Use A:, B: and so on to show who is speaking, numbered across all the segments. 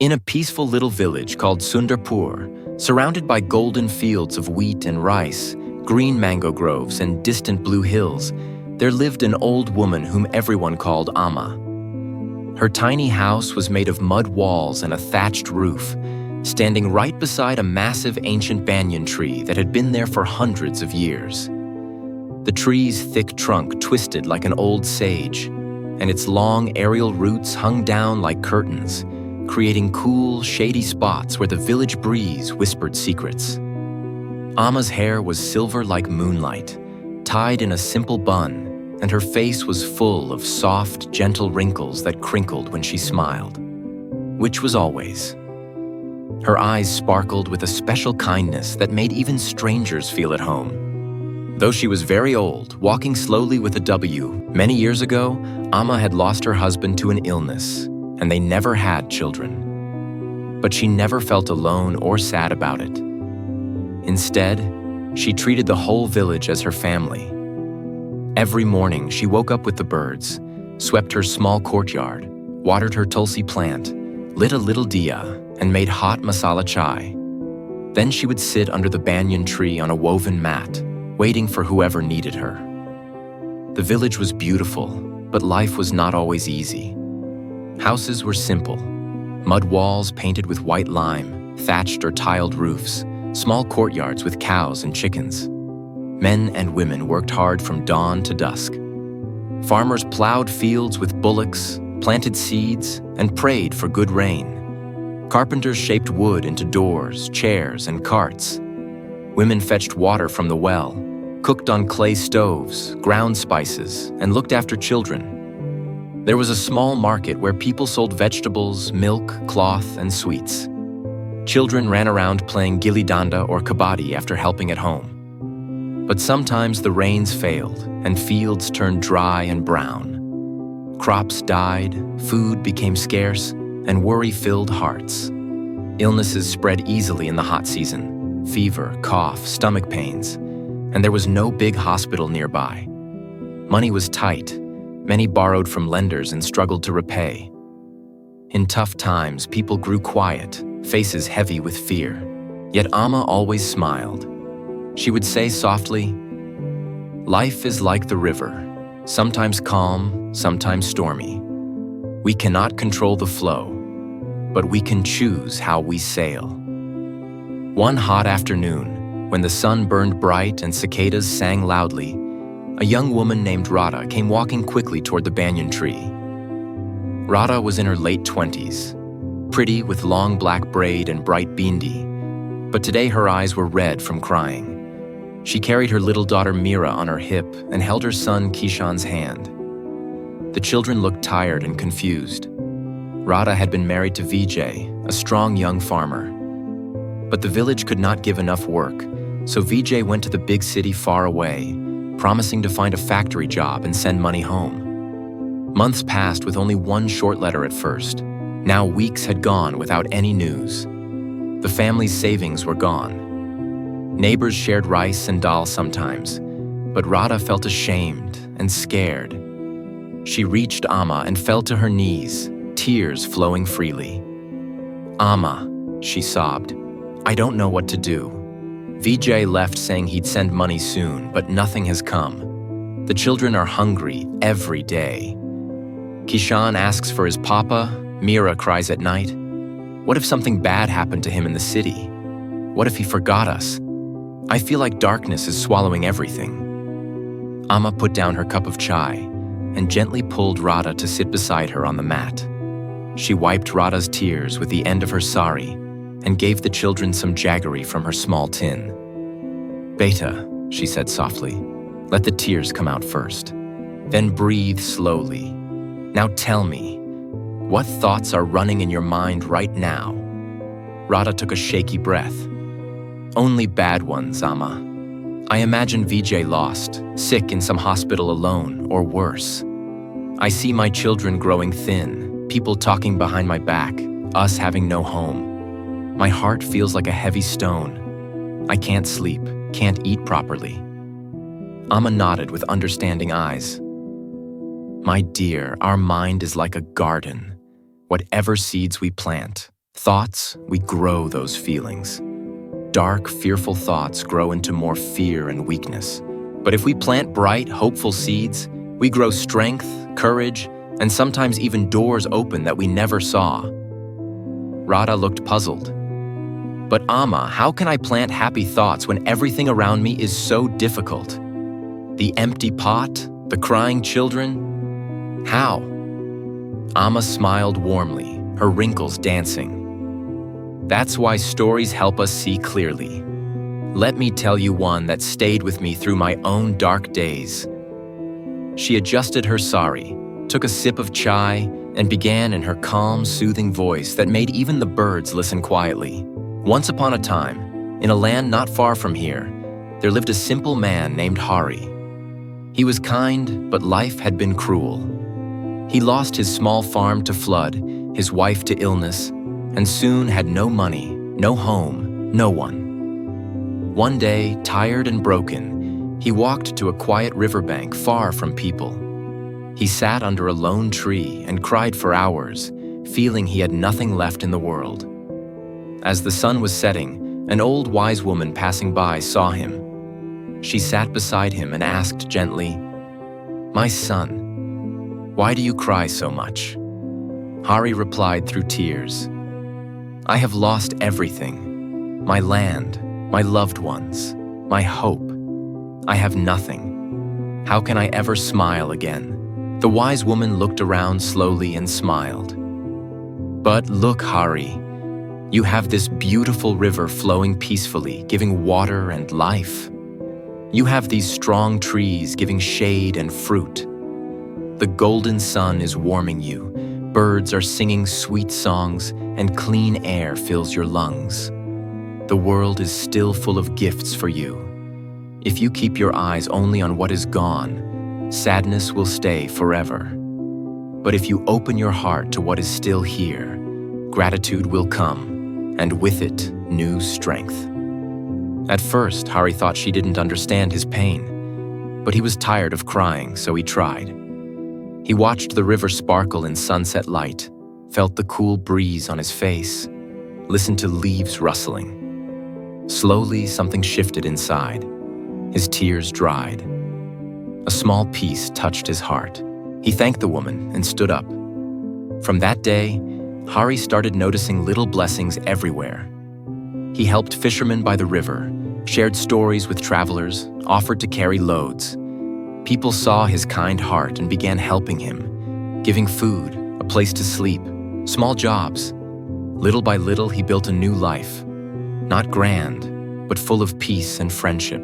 A: In a peaceful little village called Sundarpur, surrounded by golden fields of wheat and rice, green mango groves, and distant blue hills, there lived an old woman whom everyone called Amma. Her tiny house was made of mud walls and a thatched roof, standing right beside a massive ancient banyan tree that had been there for hundreds of years. The tree's thick trunk twisted like an old sage, and its long aerial roots hung down like curtains, creating cool, shady spots where the village breeze whispered secrets. Amma's hair was silver like moonlight, tied in a simple bun, and her face was full of soft, gentle wrinkles that crinkled when she smiled, which was always. Her eyes sparkled with a special kindness that made even strangers feel at home. Though she was very old, walking slowly with a W, many years ago, Amma had lost her husband to an illness, and they never had children. But she never felt alone or sad about it. Instead, she treated the whole village as her family. Every morning, she woke up with the birds, swept her small courtyard, watered her tulsi plant, lit a little diya, and made hot masala chai. Then she would sit under the banyan tree on a woven mat, waiting for whoever needed her. The village was beautiful, but life was not always easy. Houses were simple, mud walls painted with white lime, thatched or tiled roofs, small courtyards with cows and chickens. Men and women worked hard from dawn to dusk. Farmers plowed fields with bullocks, planted seeds, and prayed for good rain. Carpenters shaped wood into doors, chairs, and carts. Women fetched water from the well, cooked on clay stoves, ground spices, and looked after children. There was a small market where people sold vegetables, milk, cloth, and sweets. Children ran around playing gilli danda or kabaddi after helping at home. But sometimes the rains failed and fields turned dry and brown. Crops died, food became scarce, and worry filled hearts. Illnesses spread easily in the hot season: fever, cough, stomach pains, and there was no big hospital nearby. Money was tight. Many borrowed from lenders and struggled to repay. In tough times, people grew quiet, faces heavy with fear. Yet Amma always smiled. She would say softly, "Life is like the river, sometimes calm, sometimes stormy. We cannot control the flow, but we can choose how we sail." One hot afternoon, when the sun burned bright and cicadas sang loudly, a young woman named Radha came walking quickly toward the banyan tree. Radha was in her late 20s, pretty with long black braid and bright bindi, but today her eyes were red from crying. She carried her little daughter Meera on her hip and held her son Kishan's hand. The children looked tired and confused. Radha had been married to Vijay, a strong young farmer. But the village could not give enough work, so Vijay went to the big city far away, promising to find a factory job and send money home. Months passed with only one short letter at first. Now weeks had gone without any news. The family's savings were gone. Neighbors shared rice and dal sometimes, but Radha felt ashamed and scared. She reached Amma and fell to her knees, tears flowing freely. "Amma," she sobbed, "I don't know what to do. Vijay left saying he'd send money soon, but nothing has come. The children are hungry every day. Kishan asks for his papa, Meera cries at night. What if something bad happened to him in the city? What if he forgot us? I feel like darkness is swallowing everything." Amma put down her cup of chai and gently pulled Radha to sit beside her on the mat. She wiped Radha's tears with the end of her sari and gave the children some jaggery from her small tin. "Beta," she said softly, "let the tears come out first. Then breathe slowly. Now tell me, what thoughts are running in your mind right now?" Radha took a shaky breath. "Only bad ones, Amma. I imagine Vijay lost, sick in some hospital alone, or worse. I see my children growing thin, people talking behind my back, us having no home. My heart feels like a heavy stone. I can't sleep, can't eat properly." Amma nodded with understanding eyes. "My dear, our mind is like a garden. Whatever seeds we plant, Thoughts, we grow those feelings. Dark, fearful thoughts grow into more fear and weakness. But if we plant bright, hopeful seeds, we grow strength, courage, and sometimes even doors open that we never saw. Radha looked puzzled. But Amma, how can I plant happy thoughts when everything around me is so difficult? The empty pot, the crying children? How? Amma smiled warmly, her wrinkles dancing. That's why stories help us see clearly. Let me tell you one that stayed with me through my own dark days. She adjusted her sari, took a sip of chai, and began in her calm, soothing voice that made even the birds listen quietly. Once upon a time, in a land not far from here, there lived a simple man named Hari. He was kind, but life had been cruel. He lost his small farm to flood, his wife to illness, and soon had no money, no home, no one. One day, tired and broken, he walked to a quiet riverbank far from people. He sat under a lone tree and cried for hours, feeling he had nothing left in the world. As the sun was setting, an old wise woman passing by saw him. She sat beside him and asked gently, "My son, why do you cry so much?" Hari replied through tears, "I have lost everything. My land, my loved ones, my hope. I have nothing. How can I ever smile again?" The wise woman looked around slowly and smiled. "But look, Hari, you have this beautiful river flowing peacefully, giving water and life. You have these strong trees giving shade and fruit. The golden sun is warming you, birds are singing sweet songs, and clean air fills your lungs. The world is still full of gifts for you. If you keep your eyes only on what is gone, sadness will stay forever. But if you open your heart to what is still here, gratitude will come, and with it, new strength." At first, Hari thought she didn't understand his pain, but he was tired of crying, so he tried. He watched the river sparkle in sunset light, felt the cool breeze on his face, listened to leaves rustling. Slowly, something shifted inside. His tears dried. A small peace touched his heart. He thanked the woman and stood up. From that day, Hari started noticing little blessings everywhere. He helped fishermen by the river, shared stories with travelers, offered to carry loads. People saw his kind heart and began helping him, giving food, a place to sleep, small jobs. Little by little, he built a new life, not grand, but full of peace and friendship.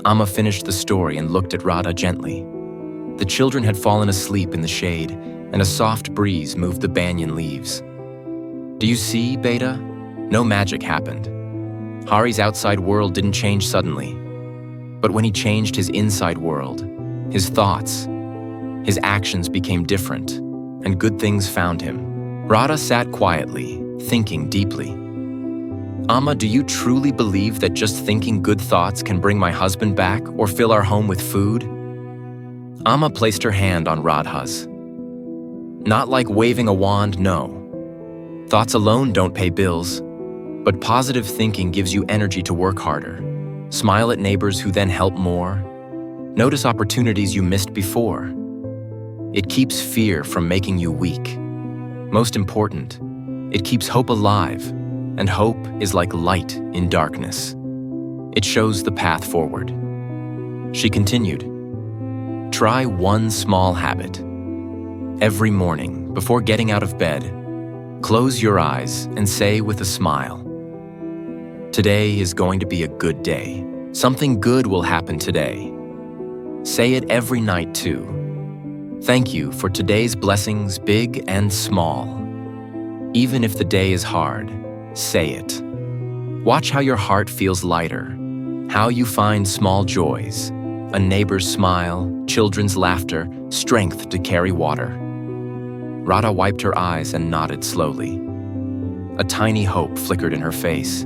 A: Amma finished the story and looked at Radha gently. The children had fallen asleep in the shade, and a soft breeze moved the banyan leaves. "Do you see, Beta? No magic happened. Hari's outside world didn't change suddenly. But when he changed his inside world, his thoughts, his actions became different, and good things found him." Radha sat quietly, thinking deeply. "Amma, do you truly believe that just thinking good thoughts can bring my husband back or fill our home with food?" Amma placed her hand on Radha's. "Not like waving a wand, no. Thoughts alone don't pay bills, but positive thinking gives you energy to work harder. Smile at neighbors who then help more. Notice opportunities you missed before. It keeps fear from making you weak. Most important, it keeps hope alive, and hope is like light in darkness. It shows the path forward." She continued, "Try one small habit. Every morning, before getting out of bed, close your eyes and say with a smile, 'Today is going to be a good day. Something good will happen today.' Say it every night too. Thank you for today's blessings, big and small. Even if the day is hard, say it. Watch how your heart feels lighter, how you find small joys, a neighbor's smile, children's laughter, strength to carry water." Radha wiped her eyes and nodded slowly. A tiny hope flickered in her face.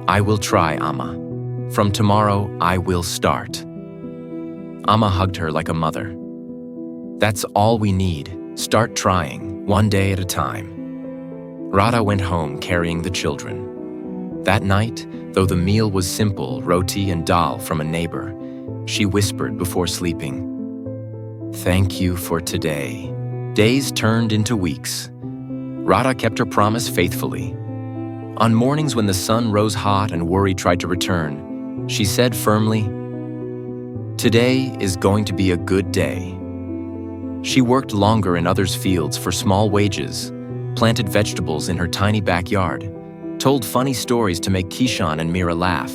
A: "I will try, Amma. From tomorrow, I will start." Amma hugged her like a mother. "That's all we need. Start trying, one day at a time." Radha went home carrying the children. That night, though the meal was simple, roti and dal from a neighbor, she whispered before sleeping, "Thank you for today." Days turned into weeks. Radha kept her promise faithfully. On mornings when the sun rose hot and worry tried to return, she said firmly, "Today is going to be a good day." She worked longer in others' fields for small wages, planted vegetables in her tiny backyard, told funny stories to make Kishan and Meera laugh.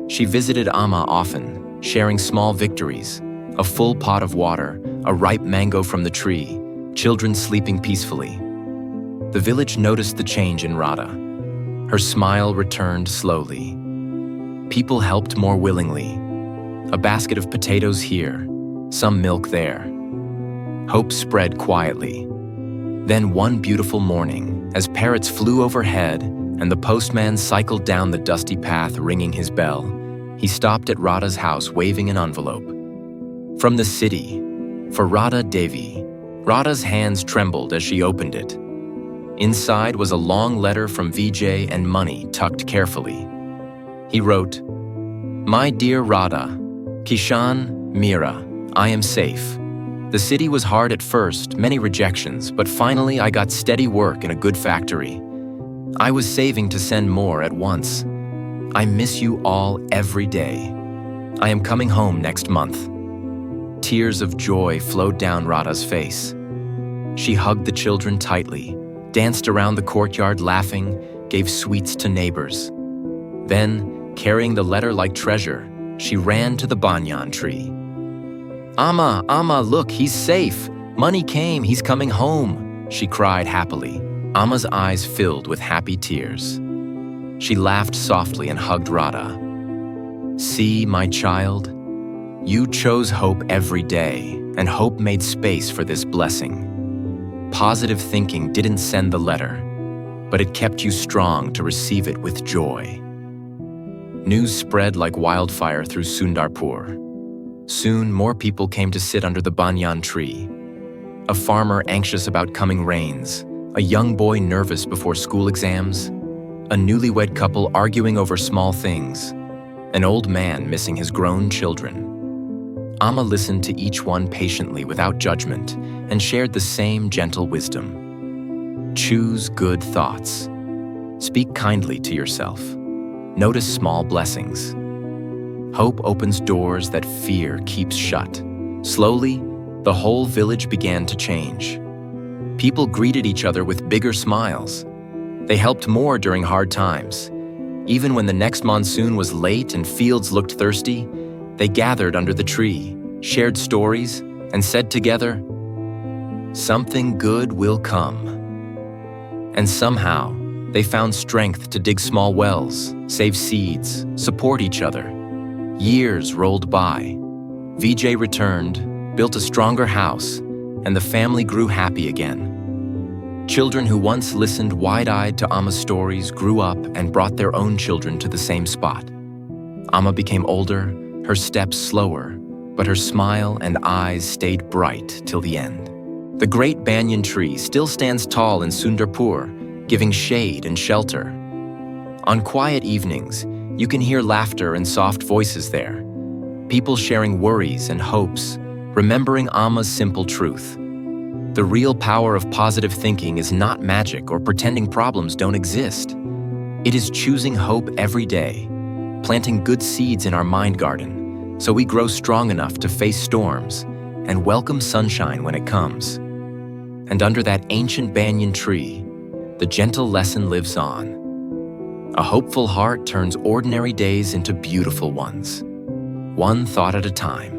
A: She visited Amma often, sharing small victories, a full pot of water, a ripe mango from the tree, children sleeping peacefully. The village noticed the change in Radha. Her smile returned slowly. People helped more willingly. A basket of potatoes here, some milk there. Hope spread quietly. Then one beautiful morning, as parrots flew overhead and the postman cycled down the dusty path ringing his bell, he stopped at Radha's house waving an envelope. From the city, for Radha Devi. Radha's hands trembled as she opened it. Inside was a long letter from Vijay and money tucked carefully. He wrote, "My dear Radha, Kishan, Meera, I am safe. The city was hard at first, many rejections, but finally I got steady work in a good factory. I was saving to send more at once. I miss you all every day. I am coming home next month." Tears of joy flowed down Radha's face. She hugged the children tightly, danced around the courtyard laughing, gave sweets to neighbors. Then, carrying the letter like treasure, she ran to the banyan tree. "Amma, Amma, look, he's safe. Money came, he's coming home," she cried happily. Amma's eyes filled with happy tears. She laughed softly and hugged Radha. "See, my child, you chose hope every day, and hope made space for this blessing. Positive thinking didn't send the letter, but it kept you strong to receive it with joy." News spread like wildfire through Sundarpur. Soon, more people came to sit under the banyan tree. A farmer anxious about coming rains, a young boy nervous before school exams, a newlywed couple arguing over small things, an old man missing his grown children. Amma listened to each one patiently without judgment and shared the same gentle wisdom. Choose good thoughts. Speak kindly to yourself. Notice small blessings. Hope opens doors that fear keeps shut. Slowly, the whole village began to change. People greeted each other with bigger smiles. They helped more during hard times. Even when the next monsoon was late and fields looked thirsty, they gathered under the tree, shared stories, and said together, "Something good will come." And somehow, they found strength to dig small wells, save seeds, support each other. Years rolled by. Vijay returned, built a stronger house, and the family grew happy again. Children who once listened wide-eyed to Amma's stories grew up and brought their own children to the same spot. Amma became older, her steps slower, but her smile and eyes stayed bright till the end. The great banyan tree still stands tall in Sundarpur, giving shade and shelter. On quiet evenings, you can hear laughter and soft voices there. People sharing worries and hopes, remembering Amma's simple truth. The real power of positive thinking is not magic or pretending problems don't exist. It is choosing hope every day, planting good seeds in our mind garden, so we grow strong enough to face storms and welcome sunshine when it comes. And under that ancient banyan tree, the gentle lesson lives on. A hopeful heart turns ordinary days into beautiful ones, one thought at a time.